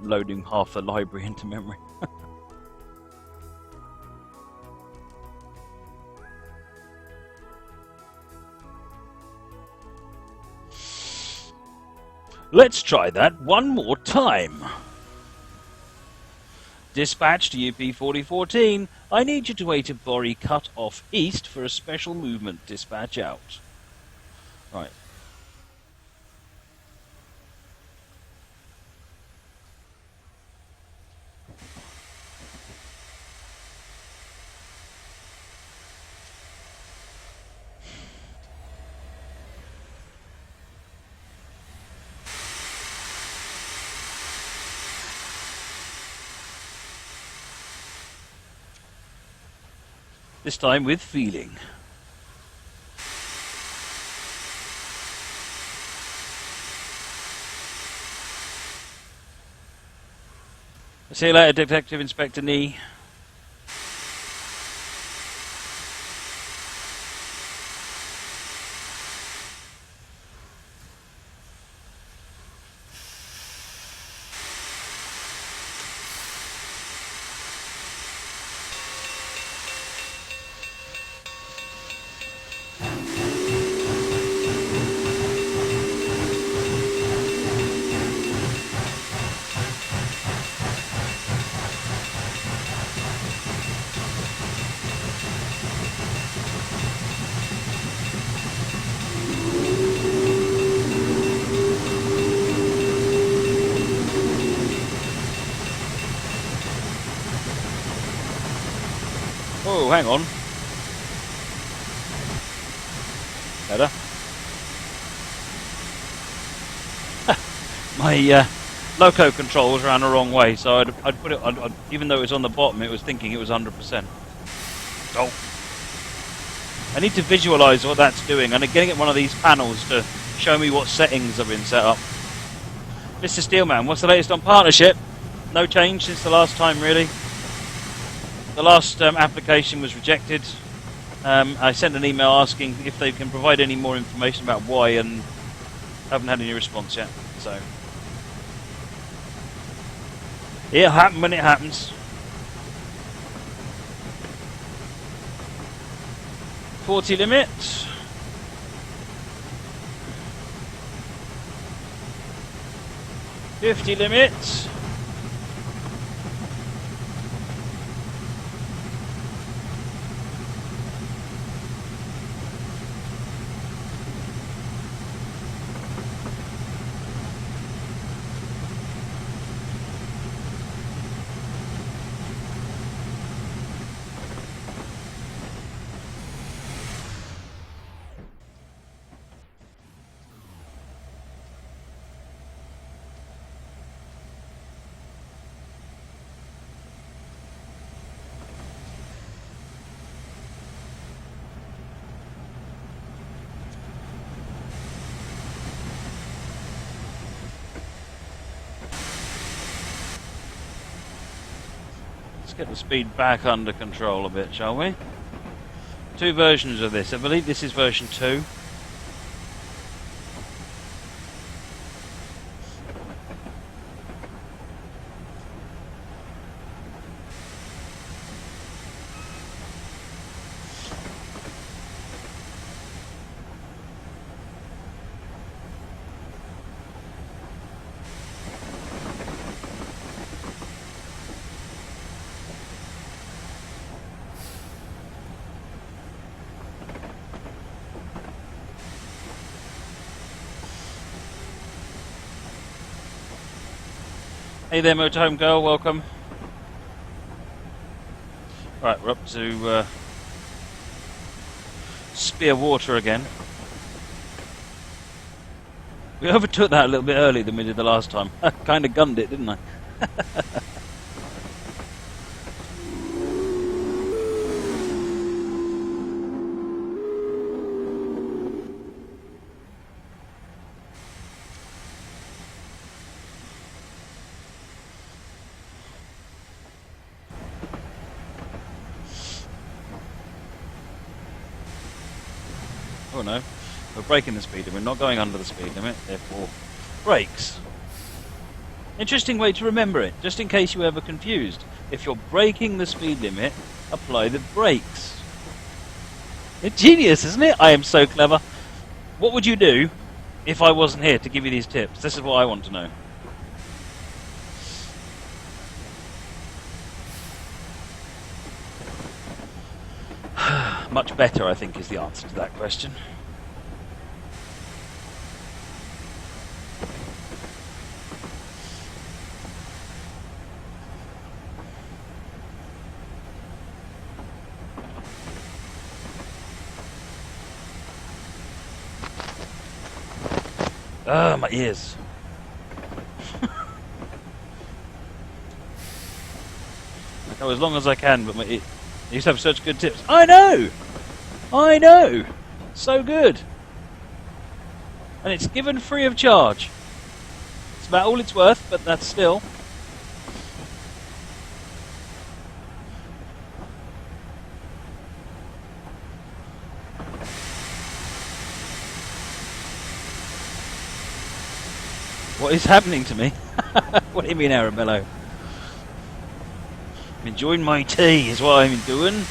loading half the library into memory. Let's try that one more time. Dispatch to UP4014. I need you to wait a Borry cut off east for a special movement dispatch out. Right. This time with feeling. See you later, Detective Inspector Nee. Oh, hang on. Better. My loco controls ran the wrong way, so I'd put it. Even though it was on the bottom, it was thinking it was 100%. Oh. I need to visualize what that's doing. I'm getting at one of these panels to show me what settings have been set up. Mr. Steelman, what's the latest on partnership? No change since the last time, really. The last application was rejected. I sent an email asking if they can provide any more information about why, and haven't had any response yet. So it'll happen when it happens. 40 limit. 50 limit. Let's get the speed back under control a bit, shall we? Two versions of this. I believe this is version 2. Hey there, motorhome girl, welcome. Right, we're up to Spear Water again. We overtook that a little bit earlier than we did the last time. Kind of gunned it, didn't I? Oh no, we're breaking the speed limit, we're not going under the speed limit, therefore brakes. Interesting way to remember it, just in case you were ever confused. If you're breaking the speed limit, apply the brakes. It's genius, isn't it? I am so clever. What would you do if I wasn't here to give you these tips? This is what I want to know. Much better, I think, is the answer to that question. Ah, my ears. I go as long as I can, but you used to have such good tips. I know! I know! So good. And it's given free of charge. It's about all it's worth, but that's still. What is happening to me? What do you mean, Arabello? I'm enjoying my tea, is what I'm doing.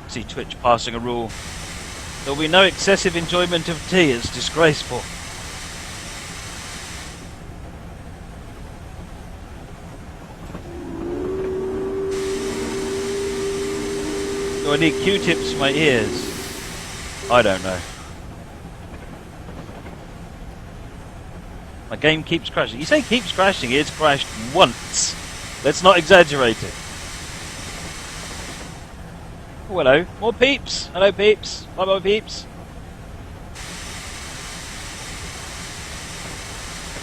See Twitch passing a rule. There will be no excessive enjoyment of tea, it's disgraceful. Do I need Q-tips for my ears? I don't know. My game keeps crashing. You say keeps crashing, it's crashed once. Let's not exaggerate it. Oh, hello. More peeps. Hello, peeps. Bye-bye, peeps.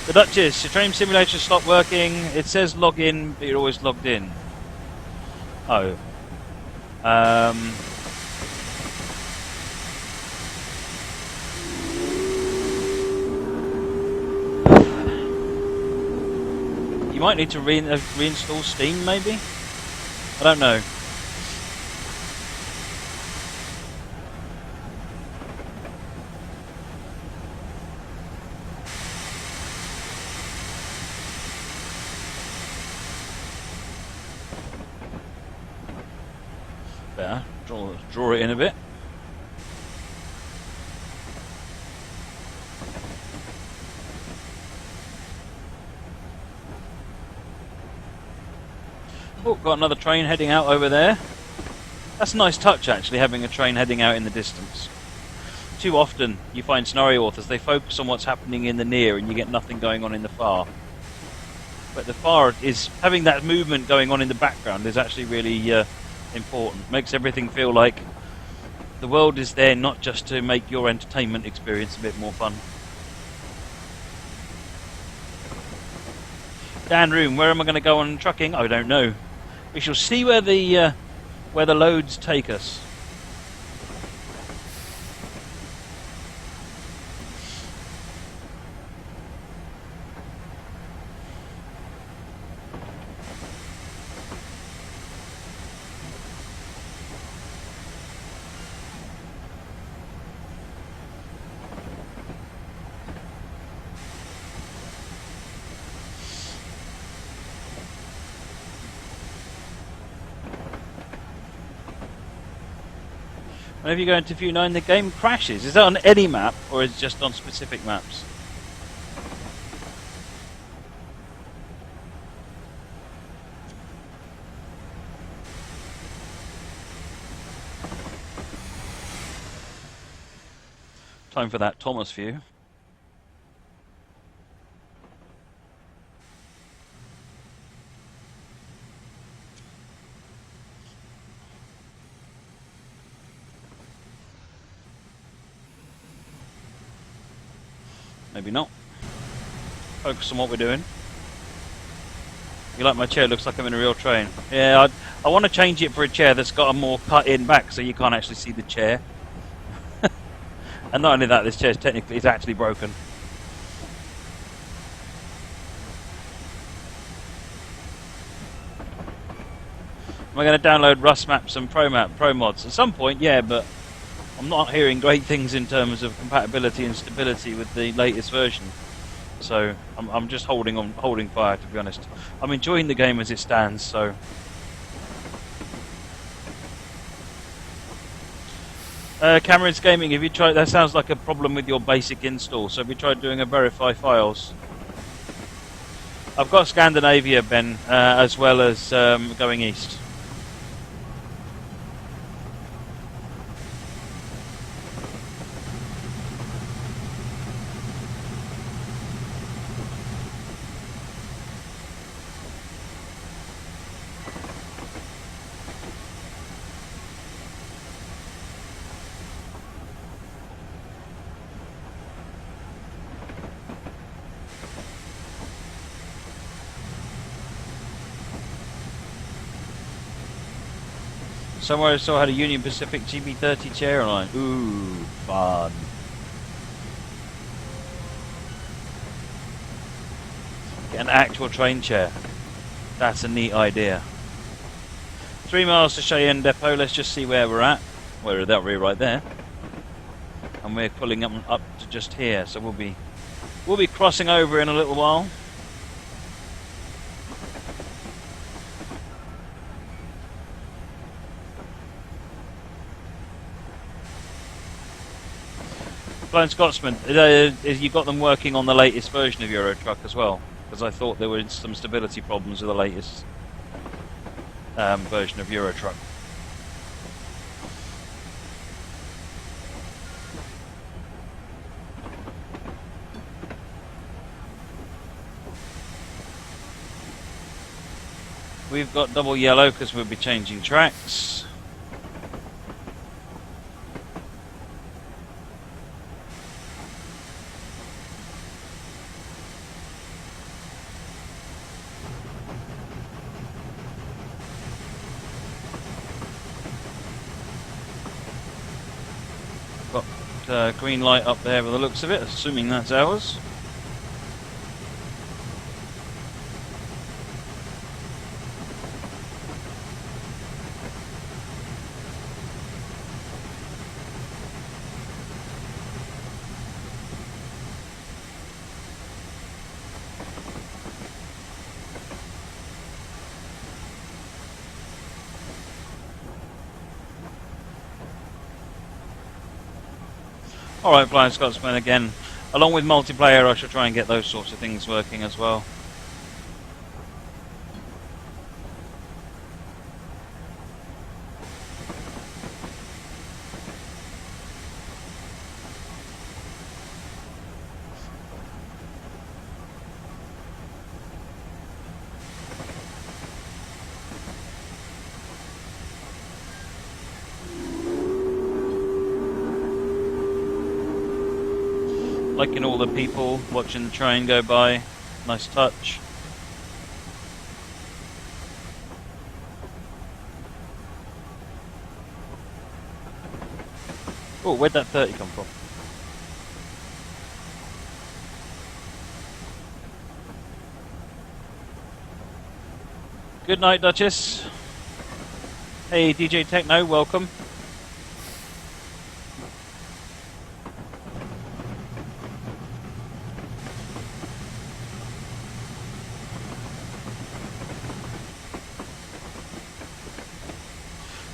The Duchess, your train simulator stopped working. It says log in, but you're always logged in. Oh. You might need to reinstall Steam, maybe? I don't know. Better draw it in a bit. Oh, got another train heading out over there. That's a nice touch, actually, having a train heading out in the distance. Too often, you find scenario authors, they focus on what's happening in the near and you get nothing going on in the far. But the far is, having that movement going on in the background is actually really important. Makes everything feel like the world is there not just to make your entertainment experience a bit more fun. Dan Room, where am I going to go on trucking? I don't know. We shall see where the loads take us. Whenever you go into View 9, the game crashes. Is that on any map, or is it just on specific maps? Time for that Thomas view. Maybe not. Focus on what we're doing. You like my chair? Looks like I'm in a real train. Yeah, I want to change it for a chair that's got a more cut-in back, so you can't actually see the chair. And not only that, this chair is actually broken. Am I going to download Rust maps and Pro mods at some point? Yeah, but I'm not hearing great things in terms of compatibility and stability with the latest version. So I'm just holding fire, to be honest. I'm enjoying the game as it stands. So Cameron's Gaming, have you tried? That sounds like a problem with your basic install. So have you tried doing a verify files? I've got Scandinavia, Ben, as well as going east. Somewhere I saw had a Union Pacific GB30 chair online. Ooh, fun. Get an actual train chair. That's a neat idea. 3 miles to Cheyenne Depot. Let's just see where we're at. We're right there. And we're pulling up to just here. So we'll be crossing over in a little while. Blind Scotsman, you got them working on the latest version of Euro Truck as well? Because I thought there were some stability problems with the latest version of Euro Truck. We've got double yellow because we'll be changing tracks. Green light up there by the looks of it, assuming that's ours. Alright, Blind Scotsman again. Along with multiplayer, I shall try and get those sorts of things working as well. Liking all the people watching the train go by. Nice touch. Oh, where'd that 30 come from? Good night, Duchess. Hey, DJ Techno, welcome.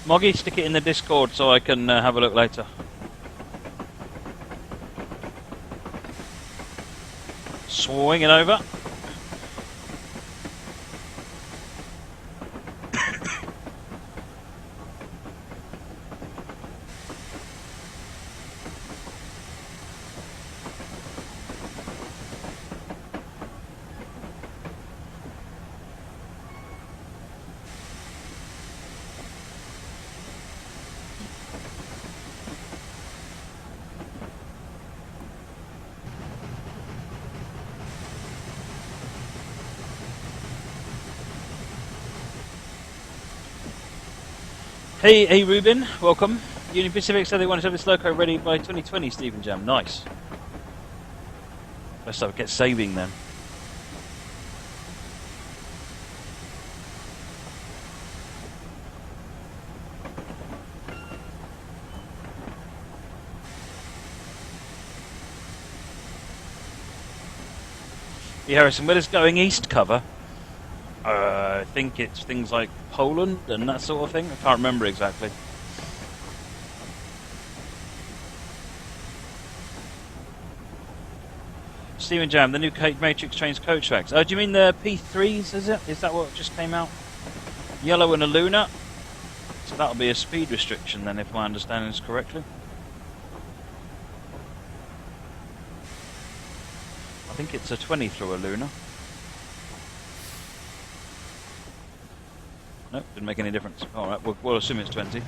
Moggy, stick it in the Discord so I can have a look later. Swinging over. Hey Ruben, welcome. Union Pacific said they want to have this loco ready by 2020, Stephen Jam. Nice. Let's get saving then. Harrison, where does going east cover? I think it's things like Poland and that sort of thing. I can't remember exactly. Steven Jam, the new Matrix Trains coach tracks. Oh, do you mean the P3s, is it? Is that what just came out? Yellow and a Luna? So that'll be a speed restriction then, if my understanding is correctly. I think it's a 20 through a Luna. Nope, didn't make any difference. Alright, we'll assume it's 20.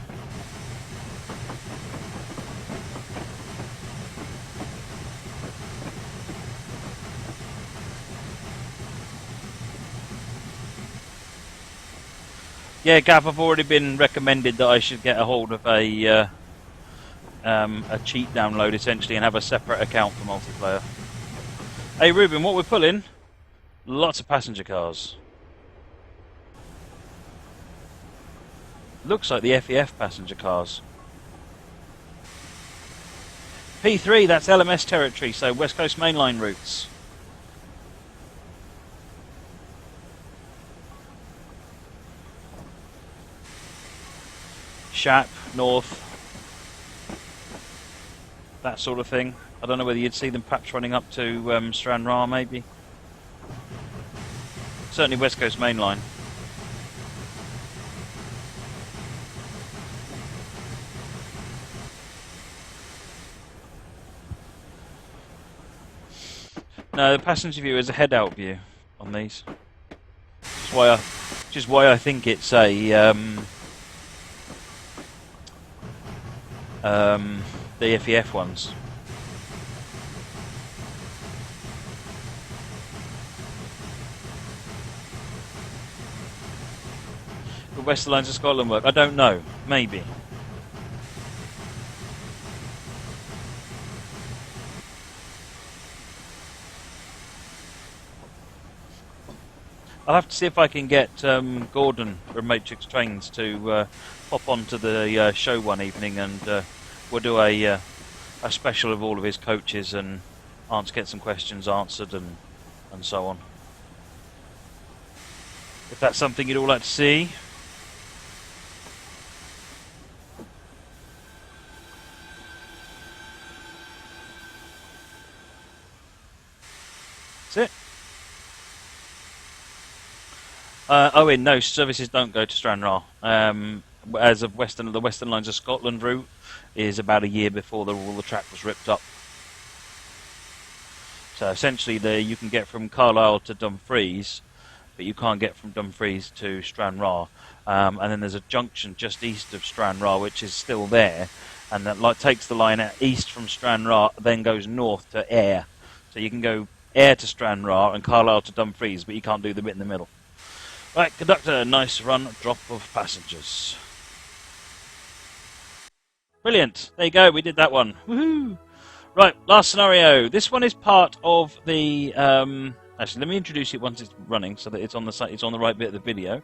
Yeah, Gav, I've already been recommended that I should get a hold of a cheat download, essentially, and have a separate account for multiplayer. Hey, Ruben, what we're pulling? Lots of passenger cars. Looks like the FEF passenger cars. P3, that's LMS territory, so West Coast mainline routes. Shap, North, that sort of thing. I don't know whether you'd see them perhaps running up to Stranraer, maybe. Certainly West Coast mainline. No, the passenger view is a head-out view on these. Which is why I think it's a the FEF ones. The Western Lines of Scotland work? I don't know. Maybe. I'll have to see if I can get Gordon from Matrix Trains to pop onto the show one evening, and we'll do a special of all of his coaches and get some questions answered and so on. If that's something you'd all like to see. That's it. Owen, no, services don't go to Stranraer. As of the Western Lines of Scotland route is about a year before all the track was ripped up. So essentially, you can get from Carlisle to Dumfries, but you can't get from Dumfries to Stranraer. And then there's a junction just east of Stranraer, which is still there, and that takes the line out east from Stranraer, then goes north to Ayr. So you can go Ayr to Stranraer and Carlisle to Dumfries, but you can't do the bit in the middle. Right, conductor, nice run, drop of passengers. Brilliant. There you go, we did that one. Woohoo! Right, last scenario. This one is part of the... actually, let me introduce it once it's running so that it's on the right bit of the video.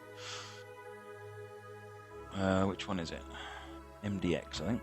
Which one is it? MDX, I think.